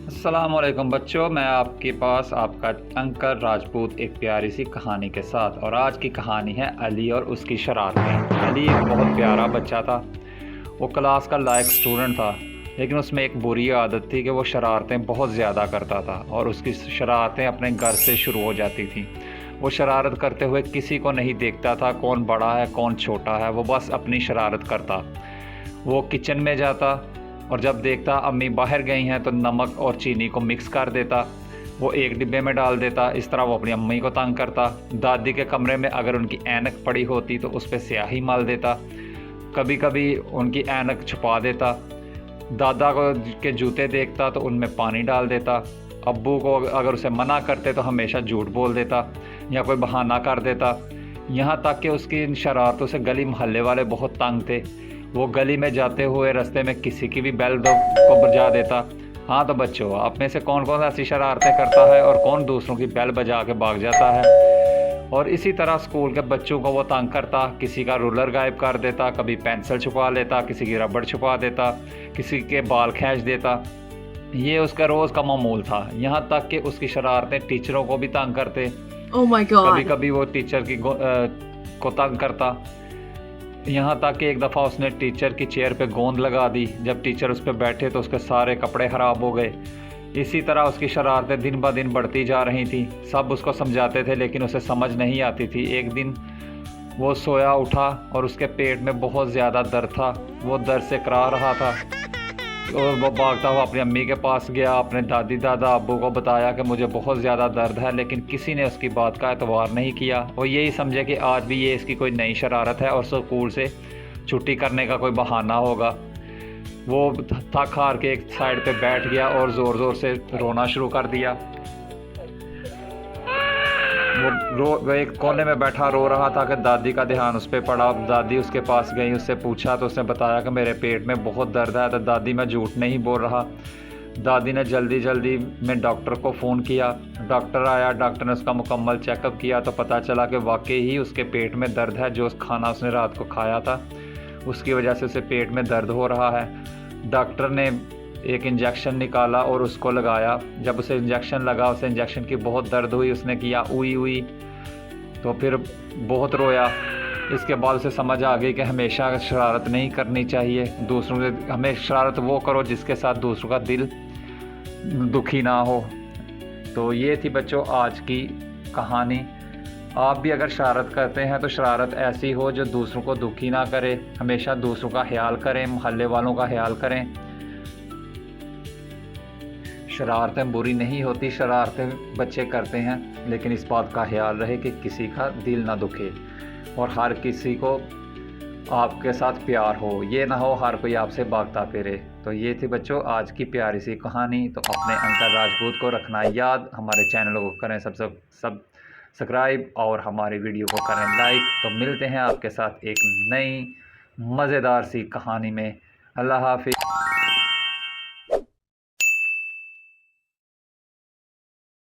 अस्सलामुअलैकुम बच्चों, मैं आपके पास आपका अंकल राजपूत एक प्यारी सी कहानी के साथ। और आज की कहानी है अली और उसकी शरारतें। अली एक बहुत प्यारा बच्चा था। वो क्लास का लायक स्टूडेंट था, लेकिन उसमें एक बुरी आदत थी कि वो शरारतें बहुत ज़्यादा करता था और उसकी शरारतें अपने घर से शुरू हो जाती थी। वो शरारत करते हुए किसी को नहीं देखता था, कौन बड़ा है कौन छोटा है, वो बस अपनी शरारत करता। वो किचन में जाता और जब देखता अम्मी बाहर गई हैं तो नमक और चीनी को मिक्स कर देता, वो एक डिब्बे में डाल देता। इस तरह वो अपनी अम्मी को तंग करता। दादी के कमरे में अगर उनकी ऐनक पड़ी होती तो उस पर स्याही मल देता। कभी कभी उनकी ऐनक छुपा देता। दादा को के जूते देखता तो उनमें पानी डाल देता। अब्बू को अगर उसे मना करते तो हमेशा झूठ बोल देता या कोई बहाना कर देता। यहाँ तक कि उसकी इन शरारतों से गली मोहल्ले वाले बहुत तंग थे। वो गली में जाते हुए रास्ते में किसी की भी बेल दो को बजा देता। हाँ तो बच्चों, आप में से कौन कौन ऐसी शरारतें करता है और कौन दूसरों की बेल बजा के भाग जाता है? और इसी तरह स्कूल के बच्चों को वो तंग करता, किसी का रूलर गायब कर देता, कभी पेंसिल छुपा लेता, किसी की रबड़ छुपा देता, किसी के बाल खींच देता। ये उसका रोज़ का मामूल था। यहाँ तक कि उसकी शरारतें टीचरों को भी तंग करते। Oh my कभी god. कभी वो टीचर को तंग करता। यहाँ तक कि एक दफ़ा उसने टीचर की चेयर पे गोंद लगा दी। जब टीचर उस पर बैठे तो उसके सारे कपड़े ख़राब हो गए। इसी तरह उसकी शरारतें दिन ब दिन बढ़ती जा रही थी। सब उसको समझाते थे लेकिन उसे समझ नहीं आती थी। एक दिन वो सोया उठा और उसके पेट में बहुत ज़्यादा दर्द था। वो दर्द से कराह रहा था और वो भागता हुआ अपनी अम्मी के पास गया। अपने दादी दादा अब्बू को बताया कि मुझे बहुत ज़्यादा दर्द है, लेकिन किसी ने उसकी बात का एतबार नहीं किया। वो यही समझे कि आज भी ये इसकी कोई नई शरारत है और स्कूल से छुट्टी करने का कोई बहाना होगा। वो थक हार के एक साइड पे बैठ गया और ज़ोर ज़ोर से रोना शुरू कर दिया। वो एक कोने में बैठा रो रहा था कि दादी का ध्यान उस पर पड़ा। दादी उसके पास गई, उससे पूछा तो उसने बताया कि मेरे पेट में बहुत दर्द है। तो दादी मैं झूठ नहीं बोल रहा। दादी ने जल्दी जल्दी में डॉक्टर को फ़ोन किया। डॉक्टर आया, डॉक्टर ने उसका मुकम्मल चेकअप किया तो पता चला कि वाकई ही उसके पेट में दर्द है। जो खाना उसने रात को खाया था उसकी वजह से उसे पेट में दर्द हो रहा है। डॉक्टर ने एक इंजेक्शन निकाला और उसको लगाया। जब उसे इंजेक्शन लगा, उसे इंजेक्शन की बहुत दर्द हुई। उसने किया उई उई, तो फिर बहुत रोया। इसके बाद उसे समझ आ गई कि हमेशा शरारत नहीं करनी चाहिए। दूसरों से हमें शरारत वो करो जिसके साथ दूसरों का दिल दुखी ना हो। तो ये थी बच्चों आज की कहानी। आप भी अगर शरारत करते हैं तो शरारत ऐसी हो जो दूसरों को दुखी ना करे। हमेशा दूसरों का ख्याल करें, मोहल्ले वालों का ख्याल करें। शरारतें बुरी नहीं होती, शरारतें बच्चे करते हैं, लेकिन इस बात का ख्याल रहे कि किसी का दिल ना दुखे और हर किसी को आपके साथ प्यार हो। ये ना हो हर कोई आपसे भागता फिरे। तो ये थी बच्चों आज की प्यारी सी कहानी। तो अपने अंकल राजपूत को रखना याद, हमारे चैनल को करें सब सब्सक्राइब और हमारी वीडियो को करें लाइक। तो मिलते हैं आपके साथ एक नई मज़ेदार सी कहानी में। अल्लाह हाफिज़।